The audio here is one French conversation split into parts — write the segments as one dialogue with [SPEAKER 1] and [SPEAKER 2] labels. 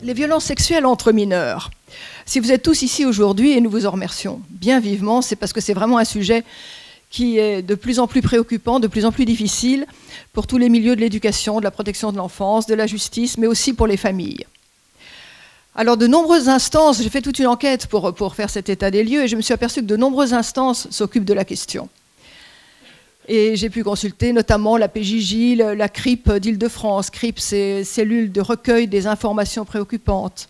[SPEAKER 1] les violences sexuelles entre mineurs. Si vous êtes tous ici aujourd'hui, et nous vous en remercions bien vivement, c'est parce que c'est vraiment un sujet qui est de plus en plus préoccupant, de plus en plus difficile pour tous les milieux de l'éducation, de la protection de l'enfance, de la justice, mais aussi pour les familles. Alors, de nombreuses instances, j'ai fait toute une enquête pour faire cet état des lieux, et je me suis aperçue que de nombreuses instances s'occupent de la question. Et j'ai pu consulter notamment la PJJ, la CRIP d'Île-de-France. CRIP, c'est cellule de recueil des informations préoccupantes.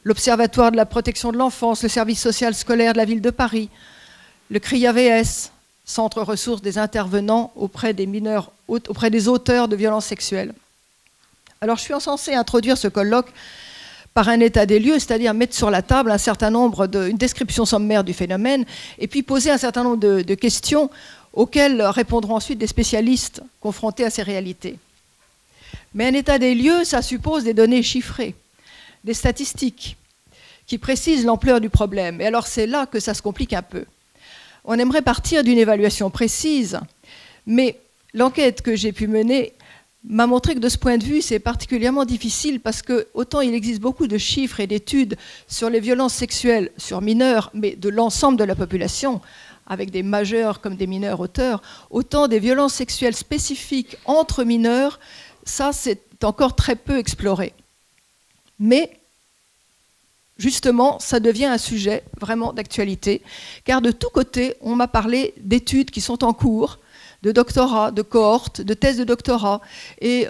[SPEAKER 1] L'Observatoire de la protection de l'enfance, le service social scolaire de la ville de Paris, le CRI-AVS, Centre ressources des intervenants auprès des mineurs, auprès des auteurs de violences sexuelles. Alors, je suis censée introduire ce colloque par un état des lieux, c'est-à-dire mettre sur la table un certain nombre une description sommaire du phénomène, et puis poser un certain nombre de questions auxquelles répondront ensuite des spécialistes confrontés à ces réalités. Mais un état des lieux, ça suppose des données chiffrées, des statistiques qui précisent l'ampleur du problème. Et alors c'est là que ça se complique un peu. On aimerait partir d'une évaluation précise, mais l'enquête que j'ai pu mener m'a montré que de ce point de vue, c'est particulièrement difficile parce que autant il existe beaucoup de chiffres et d'études sur les violences sexuelles sur mineurs, mais de l'ensemble de la population, avec des majeurs comme des mineurs auteurs, autant des violences sexuelles spécifiques entre mineurs, ça c'est encore très peu exploré. Mais justement, ça devient un sujet vraiment d'actualité, car de tous côtés, on m'a parlé d'études qui sont en cours, de doctorat, de cohortes, de thèses de doctorat, et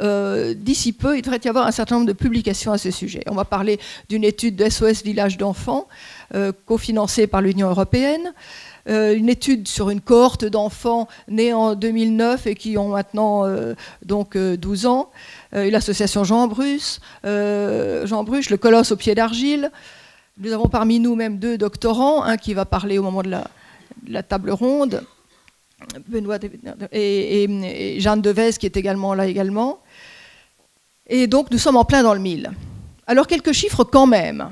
[SPEAKER 1] d'ici peu, il devrait y avoir un certain nombre de publications à ce sujet. On m'a parlé d'une étude de SOS Village d'enfants, cofinancée par l'Union européenne, une étude sur une cohorte d'enfants nés en 2009 et qui ont maintenant 12 ans, l'association Jean Bruche, le colosse au pied d'argile. Nous avons parmi nous même 2 doctorants, un qui va parler au moment de la table ronde, Benoît et Jeanne Devez qui est également là également. Et donc nous sommes en plein dans le mille. Alors quelques chiffres quand même.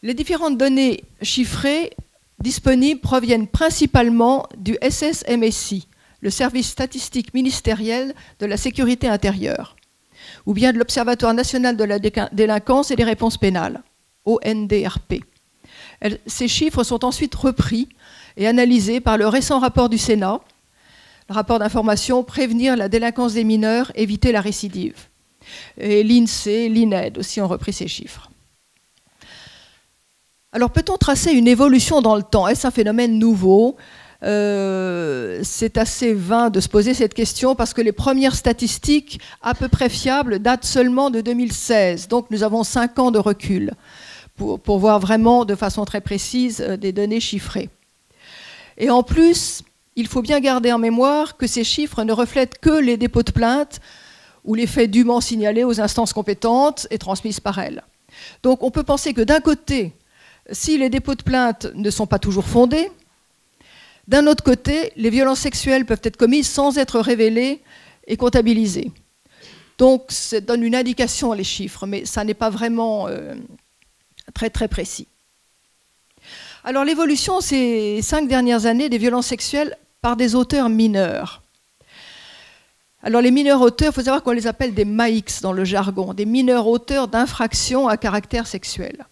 [SPEAKER 1] Les différentes données chiffrées disponibles proviennent principalement du SSMSI, le service statistique ministériel de la sécurité intérieure, ou bien de l'Observatoire national de la délinquance et des réponses pénales, ONDRP. Ces chiffres sont ensuite repris et analysés par le récent rapport du Sénat, le rapport d'information « Prévenir la délinquance des mineurs, éviter la récidive ». Et l'INSEE, l'INED aussi ont repris ces chiffres. Alors peut-on tracer une évolution dans le temps? Est-ce un phénomène nouveau? C'est assez vain de se poser cette question parce que les premières statistiques à peu près fiables datent seulement de 2016. Donc nous avons 5 ans de recul pour voir vraiment de façon très précise des données chiffrées. Et en plus, il faut bien garder en mémoire que ces chiffres ne reflètent que les dépôts de plainte ou les faits dûment signalés aux instances compétentes et transmises par elles. Donc on peut penser que d'un côté, si les dépôts de plainte ne sont pas toujours fondés, d'un autre côté, les violences sexuelles peuvent être commises sans être révélées et comptabilisées. Donc ça donne une indication les chiffres, mais ça n'est pas vraiment très très précis. Alors l'évolution ces 5 dernières années des violences sexuelles par des auteurs mineurs. Alors les mineurs auteurs, il faut savoir qu'on les appelle des MAIX dans le jargon, des mineurs auteurs d'infractions à caractère sexuel.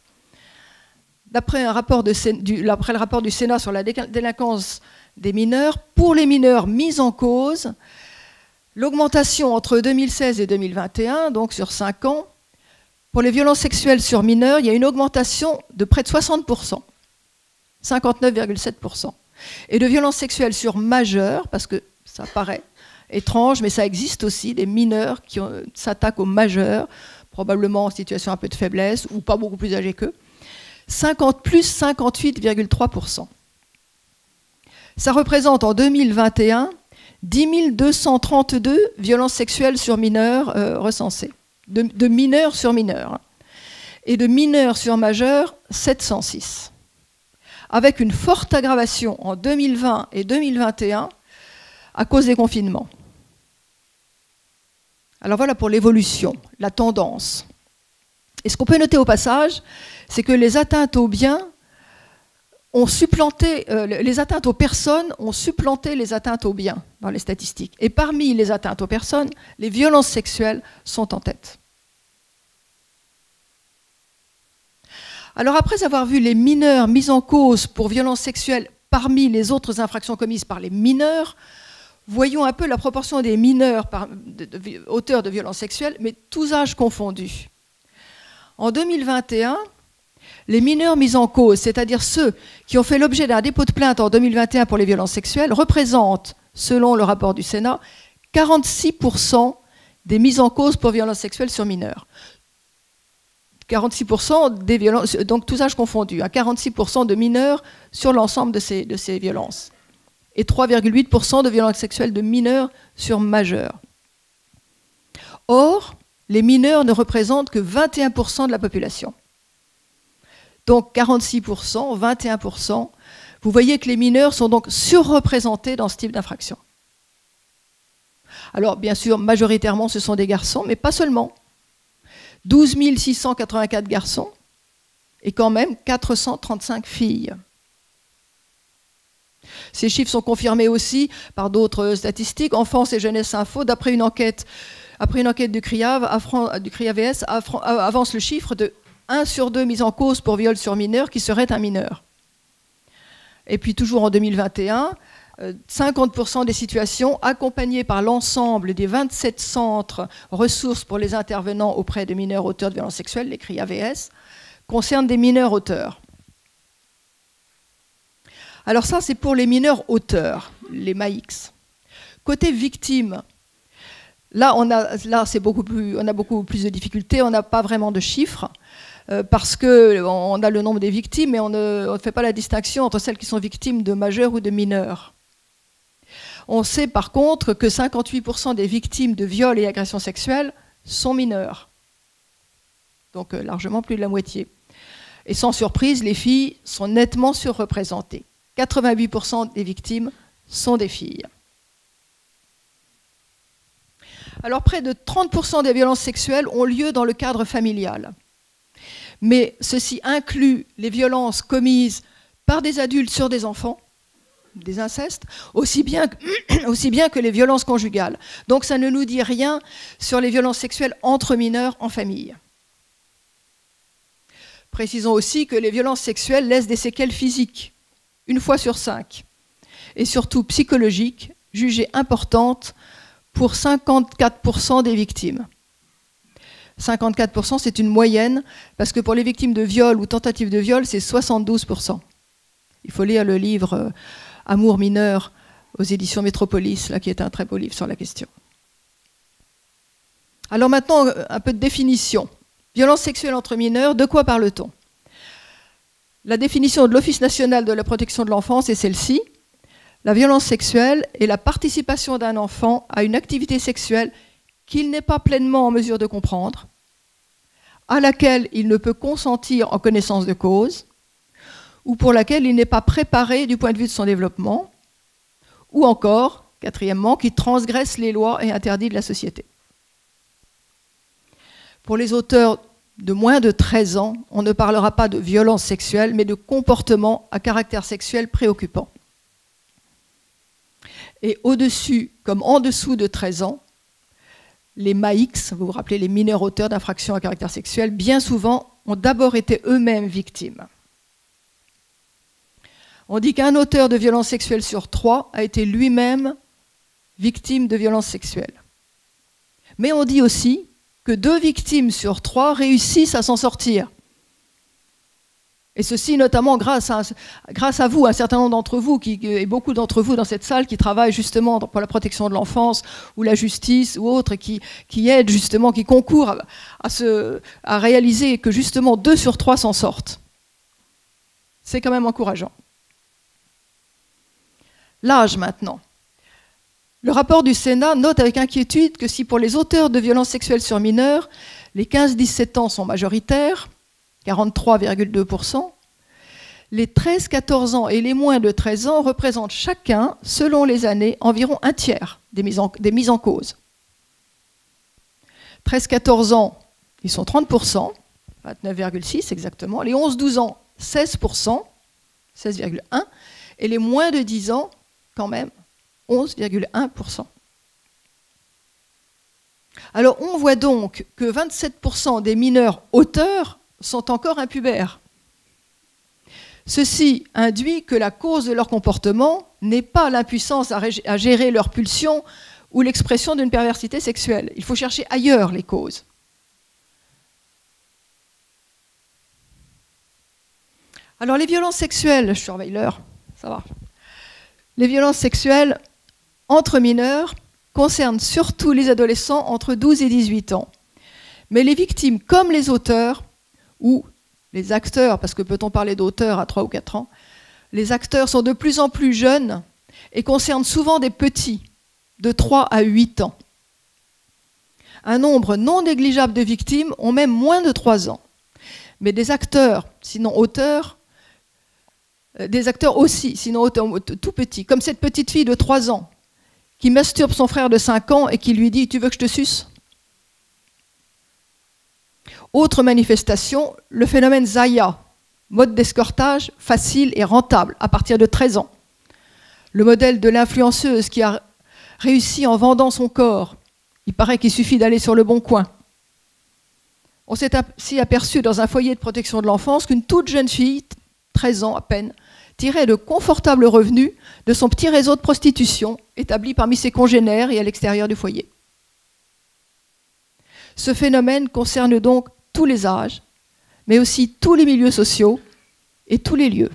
[SPEAKER 1] D'après le rapport du Sénat sur la délinquance des mineurs, pour les mineurs mis en cause, l'augmentation entre 2016 et 2021, donc sur 5 ans, pour les violences sexuelles sur mineurs, il y a une augmentation de près de 60%, 59,7%. Et de violences sexuelles sur majeurs, parce que ça paraît étrange, mais ça existe aussi, des mineurs qui s'attaquent aux majeurs, probablement en situation un peu de faiblesse, ou pas beaucoup plus âgés qu'eux, plus 58,3%. Ça représente en 2021 10 232 violences sexuelles sur mineurs recensées, de mineurs sur mineurs, et de mineurs sur majeurs 706, avec une forte aggravation en 2020 et 2021 à cause des confinements. Alors voilà pour l'évolution, la tendance. Et ce qu'on peut noter au passage, c'est que les atteintes aux biens ont supplanté, les atteintes aux personnes ont supplanté les atteintes aux biens dans les statistiques. Et parmi les atteintes aux personnes, les violences sexuelles sont en tête. Alors après avoir vu les mineurs mis en cause pour violences sexuelles parmi les autres infractions commises par les mineurs, voyons un peu la proportion des mineurs auteurs de violences sexuelles, mais tous âges confondus. En 2021, les mineurs mis en cause, c'est-à-dire ceux qui ont fait l'objet d'un dépôt de plainte en 2021 pour les violences sexuelles, représentent, selon le rapport du Sénat, 46% des mises en cause pour violences sexuelles sur mineurs. 46% des violences, donc tous âges confondus, 46% de mineurs sur l'ensemble de ces violences. Et 3,8% de violences sexuelles de mineurs sur majeurs. Or, les mineurs ne représentent que 21% de la population. Donc 46%, 21%. Vous voyez que les mineurs sont donc surreprésentés dans ce type d'infraction. Alors, bien sûr, majoritairement, ce sont des garçons, mais pas seulement. 12 684 garçons et quand même 435 filles. Ces chiffres sont confirmés aussi par d'autres statistiques. Enfance et Jeunesse Info, d'après une enquête du CRIAVS, avance le chiffre de 1 sur 2 mises en cause pour viol sur mineur qui serait un mineur. Et puis toujours en 2021, 50% des situations accompagnées par l'ensemble des 27 centres ressources pour les intervenants auprès de mineurs auteurs de violences sexuelles, les CRIAVS, concernent des mineurs auteurs. Alors ça, c'est pour les mineurs auteurs, les MAX. Côté victimes, là, on a beaucoup plus de difficultés, on n'a pas vraiment de chiffres, parce qu'on a le nombre des victimes, mais on ne fait pas la distinction entre celles qui sont victimes de majeurs ou de mineurs. On sait par contre que 58% des victimes de viols et agressions sexuelles sont mineurs, donc largement plus de la moitié. Et sans surprise, les filles sont nettement surreprésentées. 88% des victimes sont des filles. Alors près de 30% des violences sexuelles ont lieu dans le cadre familial. Mais ceci inclut les violences commises par des adultes sur des enfants, des incestes, aussi bien que les violences conjugales. Donc ça ne nous dit rien sur les violences sexuelles entre mineurs en famille. Précisons aussi que les violences sexuelles laissent des séquelles physiques, 1 fois sur 5, et surtout psychologiques, jugées importantes pour 54% des victimes. 54%, c'est une moyenne, parce que pour les victimes de viol ou tentatives de viol, c'est 72%. Il faut lire le livre Amour mineur aux éditions Métropolis, là, qui est un très beau livre sur la question. Alors maintenant, un peu de définition. Violence sexuelle entre mineurs, de quoi parle-t-on? La définition de l'Office national de la protection de l'enfance est celle-ci. La violence sexuelle est la participation d'un enfant à une activité sexuelle qu'il n'est pas pleinement en mesure de comprendre, à laquelle il ne peut consentir en connaissance de cause, ou pour laquelle il n'est pas préparé du point de vue de son développement, ou encore, quatrièmement, qui transgresse les lois et interdits de la société. Pour les auteurs de moins de 13 ans, on ne parlera pas de violence sexuelle, mais de comportement à caractère sexuel préoccupant. Et au-dessus, comme en dessous de 13 ans, les MAX, vous vous rappelez, les mineurs auteurs d'infractions à caractère sexuel, bien souvent ont d'abord été eux-mêmes victimes. On dit qu'un auteur de violences sexuelles sur 3 a été lui-même victime de violences sexuelles. Mais on dit aussi que 2 victimes sur 3 réussissent à s'en sortir. Et ceci notamment grâce à vous, un certain nombre d'entre vous, et beaucoup d'entre vous dans cette salle qui travaillent justement pour la protection de l'enfance ou la justice ou autres, qui aident justement, qui concourent à réaliser que justement 2 sur 3 s'en sortent. C'est quand même encourageant. L'âge maintenant. Le rapport du Sénat note avec inquiétude que si pour les auteurs de violences sexuelles sur mineurs, les 15-17 ans sont majoritaires, 43,2%, les 13-14 ans et les moins de 13 ans représentent chacun, selon les années, environ un tiers des mises en cause. 13-14 ans, ils sont 30%, 29,6 exactement, les 11-12 ans, 16%, 16,1%, et les moins de 10 ans, quand même, 11,1%. Alors on voit donc que 27% des mineurs auteurs sont encore impubères. Ceci induit que la cause de leur comportement n'est pas l'impuissance à gérer leurs pulsions ou l'expression d'une perversité sexuelle. Il faut chercher ailleurs les causes. Alors les violences sexuelles, je surveille l'heure, ça va. Les violences sexuelles entre mineurs concernent surtout les adolescents entre 12 et 18 ans. Mais les victimes, comme les auteurs, ou les acteurs, parce que peut-on parler d'auteurs à 3 ou 4 ans, les acteurs sont de plus en plus jeunes et concernent souvent des petits, de 3 à 8 ans. Un nombre non négligeable de victimes ont même moins de 3 ans. Mais des acteurs, sinon auteurs, des acteurs aussi, sinon auteurs, tout petits, comme cette petite fille de 3 ans qui masturbe son frère de 5 ans et qui lui dit « Tu veux que je te suce ?» Autre manifestation, le phénomène Zaya, mode d'escortage facile et rentable à partir de 13 ans. Le modèle de l'influenceuse qui a réussi en vendant son corps. Il paraît qu'il suffit d'aller sur le bon coin. On s'est ainsi aperçu dans un foyer de protection de l'enfance qu'une toute jeune fille, 13 ans à peine, tirait de confortables revenus de son petit réseau de prostitution établi parmi ses congénères et à l'extérieur du foyer. Ce phénomène concerne donc tous les âges, mais aussi tous les milieux sociaux et tous les lieux.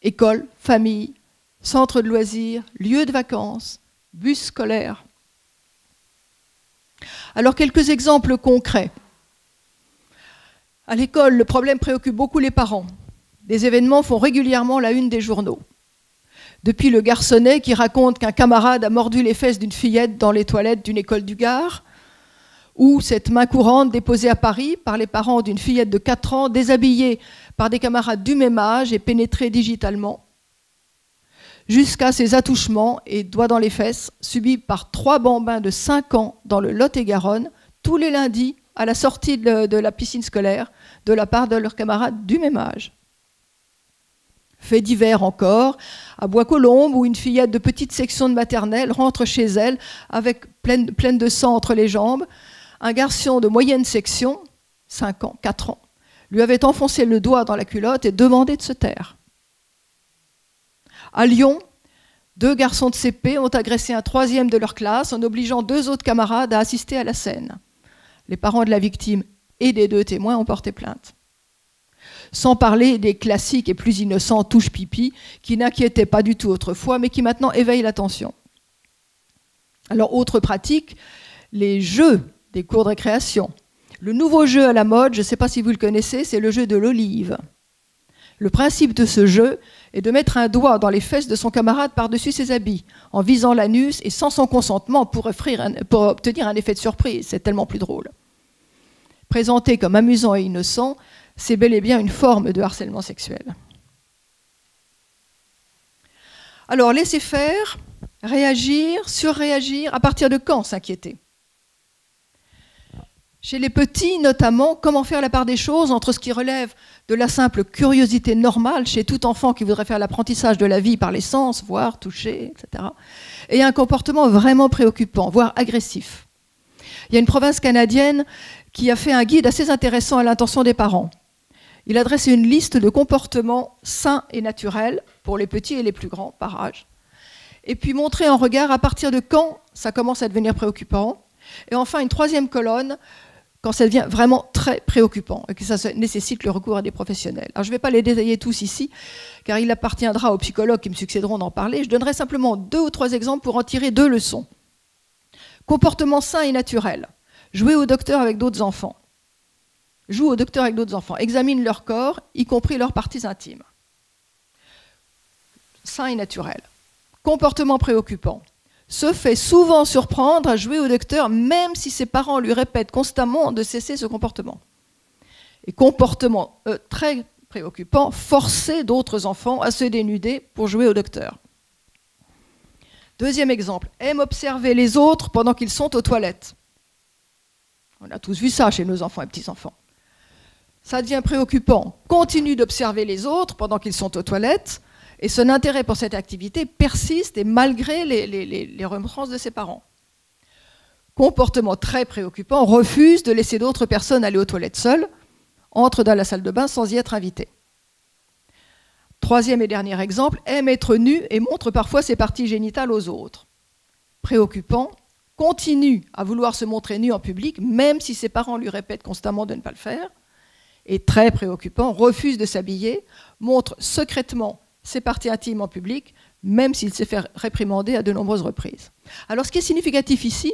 [SPEAKER 1] Écoles, familles, centres de loisirs, lieux de vacances, bus scolaires. Alors quelques exemples concrets. À l'école, le problème préoccupe beaucoup les parents. Des événements font régulièrement la une des journaux. Depuis le garçonnet qui raconte qu'un camarade a mordu les fesses d'une fillette dans les toilettes d'une école du Gard, ou cette main courante déposée à Paris par les parents d'une fillette de 4 ans déshabillée par des camarades du même âge et pénétrée digitalement, jusqu'à ces attouchements et doigts dans les fesses subis par 3 bambins de 5 ans dans le Lot-et-Garonne tous les lundis à la sortie de la piscine scolaire de la part de leurs camarades du même âge. Fait divers encore, à Bois-Colombes, où une fillette de petite section de maternelle rentre chez elle avec pleine de sang entre les jambes. Un garçon de moyenne section, 5 ans, 4 ans, lui avait enfoncé le doigt dans la culotte et demandé de se taire. À Lyon, 2 garçons de CP ont agressé un 3e de leur classe en obligeant 2 autres camarades à assister à la scène. Les parents de la victime et des 2 témoins ont porté plainte. Sans parler des classiques et plus innocents touche-pipi qui n'inquiétaient pas du tout autrefois, mais qui maintenant éveillent l'attention. Alors, autre pratique, les jeux des cours de récréation. Le nouveau jeu à la mode, je ne sais pas si vous le connaissez, c'est le jeu de l'olive. Le principe de ce jeu est de mettre un doigt dans les fesses de son camarade par-dessus ses habits, en visant l'anus et sans son consentement pour obtenir un effet de surprise. C'est tellement plus drôle. Présenté comme amusant et innocent, c'est bel et bien une forme de harcèlement sexuel. Alors, laisser faire, réagir, surréagir, à partir de quand s'inquiéter ? Chez les petits, notamment, comment faire la part des choses entre ce qui relève de la simple curiosité normale chez tout enfant qui voudrait faire l'apprentissage de la vie par les sens, voir, toucher, etc., et un comportement vraiment préoccupant, voire agressif. Il y a une province canadienne qui a fait un guide assez intéressant à l'intention des parents. Il a dressé une liste de comportements sains et naturels pour les petits et les plus grands par âge, et puis montrer en regard à partir de quand ça commence à devenir préoccupant, et enfin une 3e colonne quand ça devient vraiment très préoccupant et que ça nécessite le recours à des professionnels. Alors je ne vais pas les détailler tous ici, car il appartiendra aux psychologues qui me succéderont d'en parler. Je donnerai simplement 2 ou 3 exemples pour en tirer 2 leçons. Comportement sain et naturel. Jouer au docteur avec d'autres enfants. Joue au docteur avec d'autres enfants. Examine leur corps, y compris leurs parties intimes. Sain et naturel. Comportement préoccupant. Se fait souvent surprendre à jouer au docteur, même si ses parents lui répètent constamment de cesser ce comportement. Et comportement très préoccupant, forcer d'autres enfants à se dénuder pour jouer au docteur. 2e exemple, aime observer les autres pendant qu'ils sont aux toilettes. On a tous vu ça chez nos enfants et petits-enfants. Ça devient préoccupant. Continue d'observer les autres pendant qu'ils sont aux toilettes, et son intérêt pour cette activité persiste et malgré les remontrances de ses parents. Comportement très préoccupant, refuse de laisser d'autres personnes aller aux toilettes seules, entre dans la salle de bain sans y être invité. Troisième et dernier exemple, aime être nu et montre parfois ses parties génitales aux autres. Préoccupant, continue à vouloir se montrer nu en public, même si ses parents lui répètent constamment de ne pas le faire. Et très préoccupant, refuse de s'habiller, montre secrètement ses parties intimes en public, même s'il s'est fait réprimander à de nombreuses reprises. Alors ce qui est significatif ici,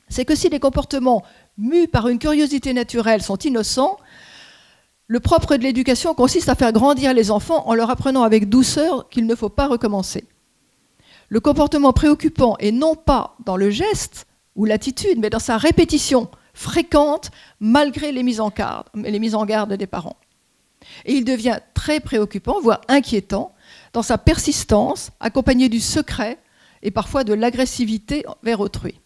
[SPEAKER 1] c'est que si les comportements mus par une curiosité naturelle sont innocents, le propre de l'éducation consiste à faire grandir les enfants en leur apprenant avec douceur qu'il ne faut pas recommencer. Le comportement préoccupant est non pas dans le geste ou l'attitude, mais dans sa répétition fréquente malgré les mises en garde des parents. Et il devient très préoccupant, voire inquiétant, dans sa persistance, accompagnée du secret et parfois de l'agressivité vers autrui.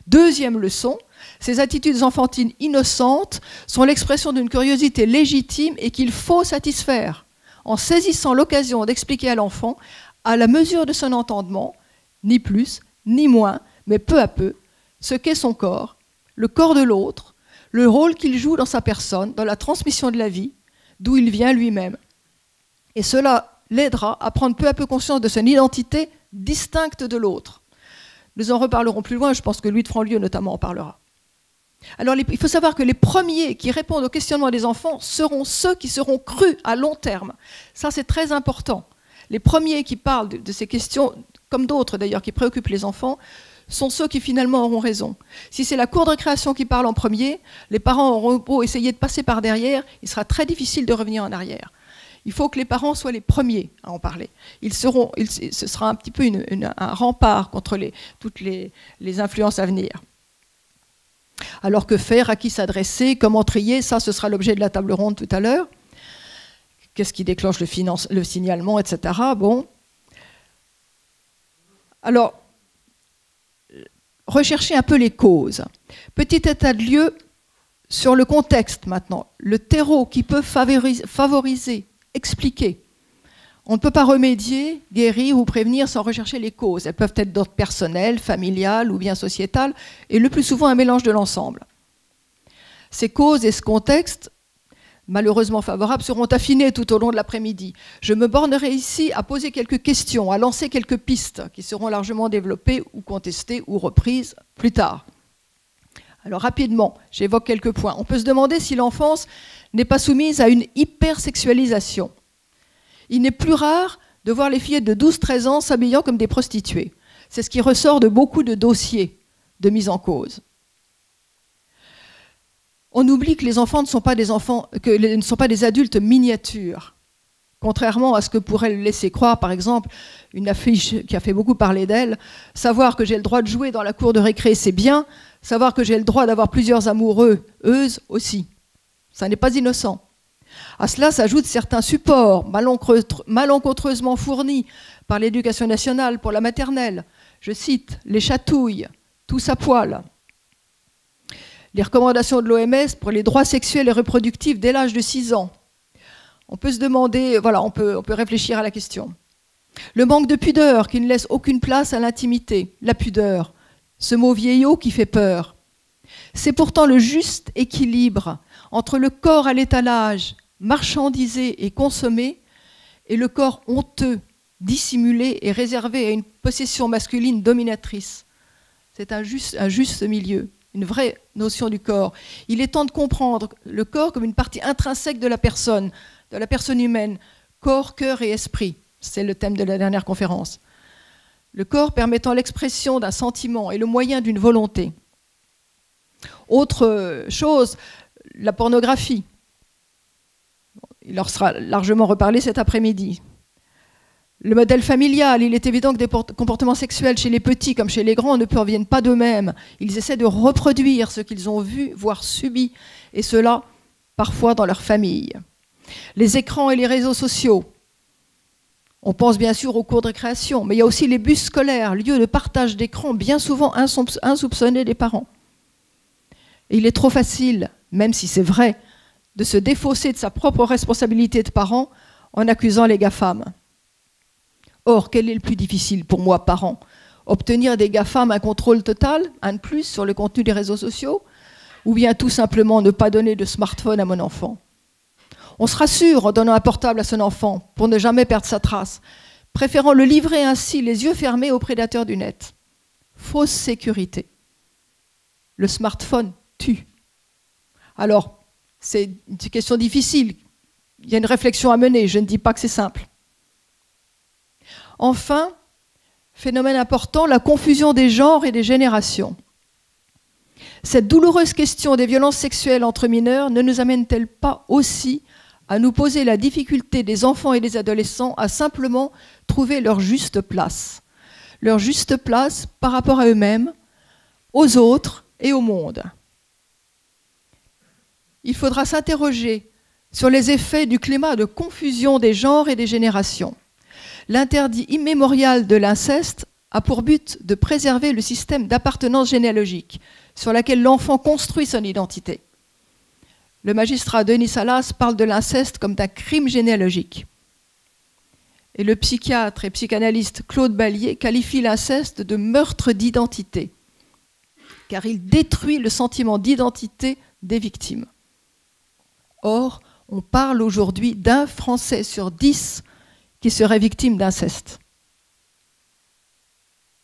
[SPEAKER 1] Deuxième leçon, ces attitudes enfantines innocentes sont l'expression d'une curiosité légitime et qu'il faut satisfaire en saisissant l'occasion d'expliquer à l'enfant, à la mesure de son entendement, ni plus, ni moins, mais peu à peu, ce qu'est son corps, le corps de l'autre, le rôle qu'il joue dans sa personne, dans la transmission de la vie, d'où il vient lui-même. Et cela l'aidera à prendre peu à peu conscience de son identité distincte de l'autre. Nous en reparlerons plus loin, je pense que Louis de Franlieu notamment en parlera. Alors il faut savoir que les premiers qui répondent aux questionnements des enfants seront ceux qui seront crus à long terme. Ça c'est très important. Les premiers qui parlent de ces questions, comme d'autres d'ailleurs qui préoccupent les enfants, sont ceux qui finalement auront raison. Si c'est la cour de récréation qui parle en premier, les parents auront beau essayer de passer par derrière, il sera très difficile de revenir en arrière. Il faut que les parents soient les premiers à en parler. Ce sera un petit peu un rempart contre toutes les influences à venir. Alors que faire, à qui s'adresser, comment trier, ça ce sera l'objet de la table ronde tout à l'heure. Qu'est-ce qui déclenche le signalement, etc. Bon. Alors, rechercher un peu les causes. Petit état de lieu sur le contexte maintenant. Le terreau qui peut favoriser, expliquer. On ne peut pas remédier, guérir ou prévenir sans rechercher les causes. Elles peuvent être d'ordre personnel, familial ou bien sociétal, et le plus souvent un mélange de l'ensemble. Ces causes et ce contexte, malheureusement favorables, seront affinées tout au long de l'après-midi. Je me bornerai ici à poser quelques questions, à lancer quelques pistes qui seront largement développées ou contestées ou reprises plus tard. Alors rapidement, j'évoque quelques points. On peut se demander si l'enfance n'est pas soumise à une hypersexualisation. Il n'est plus rare de voir les fillettes de 12-13 ans s'habillant comme des prostituées. C'est ce qui ressort de beaucoup de dossiers de mise en cause. On oublie que les enfants ne sont pas des adultes miniatures. Contrairement à ce que pourrait le laisser croire, par exemple, une affiche qui a fait beaucoup parler d'elle, savoir que j'ai le droit de jouer dans la cour de récré, c'est bien, savoir que j'ai le droit d'avoir plusieurs amoureuses aussi. Ça n'est pas innocent. À cela s'ajoutent certains supports malencontreusement fournis par l'Éducation nationale pour la maternelle. Je cite, les chatouilles, tous à poil. Les recommandations de l'OMS pour les droits sexuels et reproductifs dès l'âge de 6 ans. On peut se demander, voilà, on peut réfléchir à la question. Le manque de pudeur qui ne laisse aucune place à l'intimité, la pudeur, ce mot vieillot qui fait peur. C'est pourtant le juste équilibre entre le corps à l'étalage, marchandisé et consommé, et le corps honteux, dissimulé et réservé à une possession masculine dominatrice. C'est un juste milieu, une vraie notion du corps. Il est temps de comprendre le corps comme une partie intrinsèque de la personne humaine, corps, cœur et esprit. C'est le thème de la dernière conférence. Le corps permettant l'expression d'un sentiment et le moyen d'une volonté. Autre chose, la pornographie. Il leur sera largement reparlé cet après-midi. Le modèle familial, il est évident que des comportements sexuels chez les petits comme chez les grands ne proviennent pas d'eux-mêmes. Ils essaient de reproduire ce qu'ils ont vu, voire subi, et cela parfois dans leur famille. Les écrans et les réseaux sociaux. On pense bien sûr aux cours de récréation, mais il y a aussi les bus scolaires, lieux de partage d'écrans bien souvent insoupçonnés des parents. Et il est trop facile, même si c'est vrai, de se défausser de sa propre responsabilité de parent en accusant les GAFAM. Or, quel est le plus difficile pour moi, parent? Obtenir des GAFAM un contrôle total, un de plus, sur le contenu des réseaux sociaux, ou bien tout simplement ne pas donner de smartphone à mon enfant? On se rassure en donnant un portable à son enfant pour ne jamais perdre sa trace, préférant le livrer ainsi les yeux fermés aux prédateurs du net. Fausse sécurité. Le smartphone tue. Alors, c'est une question difficile. Il y a une réflexion à mener, je ne dis pas que c'est simple. Enfin, phénomène important, la confusion des genres et des générations. Cette douloureuse question des violences sexuelles entre mineurs ne nous amène-t-elle pas aussi à nous poser la difficulté des enfants et des adolescents à simplement trouver leur juste place par rapport à eux-mêmes, aux autres et au monde. Il faudra s'interroger sur les effets du climat de confusion des genres et des générations. L'interdit immémorial de l'inceste a pour but de préserver le système d'appartenance généalogique sur laquelle l'enfant construit son identité. Le magistrat Denis Salas parle de l'inceste comme d'un crime généalogique. Et le psychiatre et psychanalyste Claude Ballier qualifie l'inceste de meurtre d'identité, car il détruit le sentiment d'identité des victimes. Or, on parle aujourd'hui d'un Français sur 10 qui serait victime d'inceste.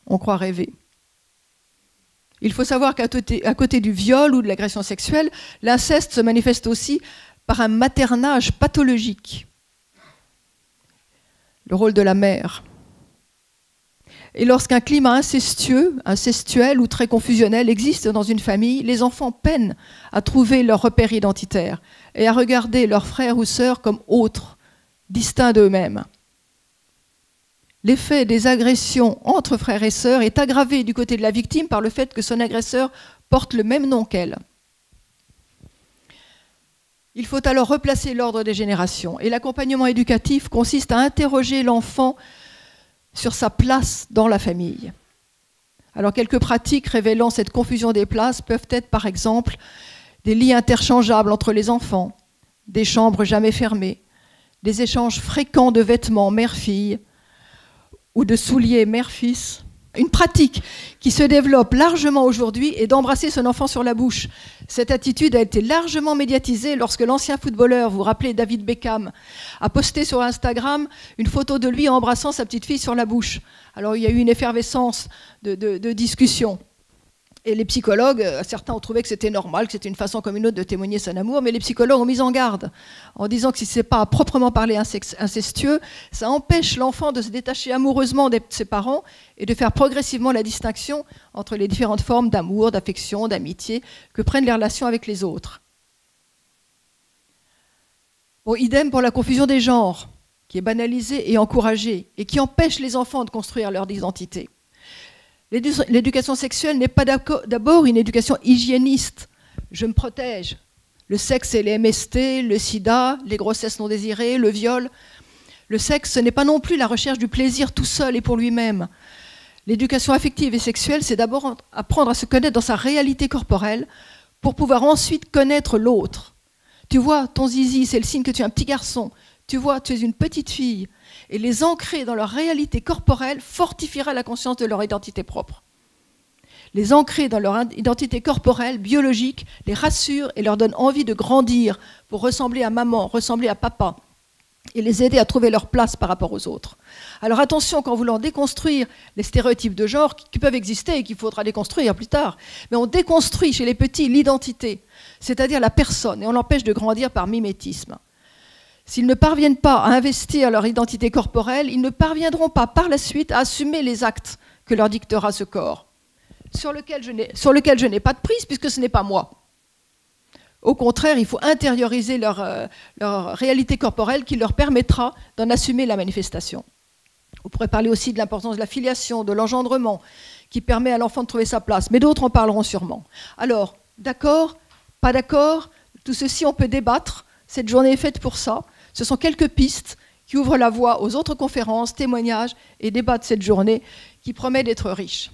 [SPEAKER 1] On croit rêver. Il faut savoir qu'à côté du viol ou de l'agression sexuelle, l'inceste se manifeste aussi par un maternage pathologique. Le rôle de la mère. Et lorsqu'un climat incestuel ou très confusionnel existe dans une famille, les enfants peinent à trouver leur repère identitaire et à regarder leurs frères ou sœurs comme autres, distincts d'eux-mêmes. L'effet des agressions entre frères et sœurs est aggravé du côté de la victime par le fait que son agresseur porte le même nom qu'elle. Il faut alors replacer l'ordre des générations et l'accompagnement éducatif consiste à interroger l'enfant sur sa place dans la famille. Alors quelques pratiques révélant cette confusion des places peuvent être par exemple des lits interchangeables entre les enfants, des chambres jamais fermées, des échanges fréquents de vêtements mère-fille ou de souliers mère-fils. Une pratique qui se développe largement aujourd'hui est d'embrasser son enfant sur la bouche. Cette attitude a été largement médiatisée lorsque l'ancien footballeur, vous vous rappelez David Beckham, a posté sur Instagram une photo de lui embrassant sa petite fille sur la bouche. Alors il y a eu une effervescence de discussion. Et les psychologues, certains ont trouvé que c'était normal, que c'était une façon comme une autre de témoigner son amour, mais les psychologues ont mis en garde en disant que si ce n'est pas à proprement parler incestueux, ça empêche l'enfant de se détacher amoureusement de ses parents et de faire progressivement la distinction entre les différentes formes d'amour, d'affection, d'amitié que prennent les relations avec les autres. Bon, idem pour la confusion des genres, qui est banalisée et encouragée et qui empêche les enfants de construire leur identité. L'éducation sexuelle n'est pas d'abord une éducation hygiéniste. Je me protège. Le sexe et les MST, le sida, les grossesses non désirées, le viol. Le sexe, ce n'est pas non plus la recherche du plaisir tout seul et pour lui-même. L'éducation affective et sexuelle, c'est d'abord apprendre à se connaître dans sa réalité corporelle pour pouvoir ensuite connaître l'autre. Tu vois, ton zizi, c'est le signe que tu es un petit garçon. Tu vois, tu es une petite fille. Et les ancrer dans leur réalité corporelle fortifiera la conscience de leur identité propre. Les ancrer dans leur identité corporelle, biologique, les rassure et leur donne envie de grandir pour ressembler à maman, ressembler à papa et les aider à trouver leur place par rapport aux autres. Alors attention, qu'en voulant déconstruire les stéréotypes de genre qui peuvent exister et qu'il faudra déconstruire plus tard, mais on déconstruit chez les petits l'identité, c'est-à-dire la personne, et on l'empêche de grandir par mimétisme. S'ils ne parviennent pas à investir leur identité corporelle, ils ne parviendront pas par la suite à assumer les actes que leur dictera ce corps, sur lequel je n'ai pas de prise puisque ce n'est pas moi. Au contraire, il faut intérioriser leur réalité corporelle qui leur permettra d'en assumer la manifestation. On pourrait parler aussi de l'importance de la filiation, de l'engendrement, qui permet à l'enfant de trouver sa place, mais d'autres en parleront sûrement. Alors, d'accord, pas d'accord, tout ceci on peut débattre, cette journée est faite pour ça. Ce sont quelques pistes qui ouvrent la voie aux autres conférences, témoignages et débats de cette journée qui promet d'être riche.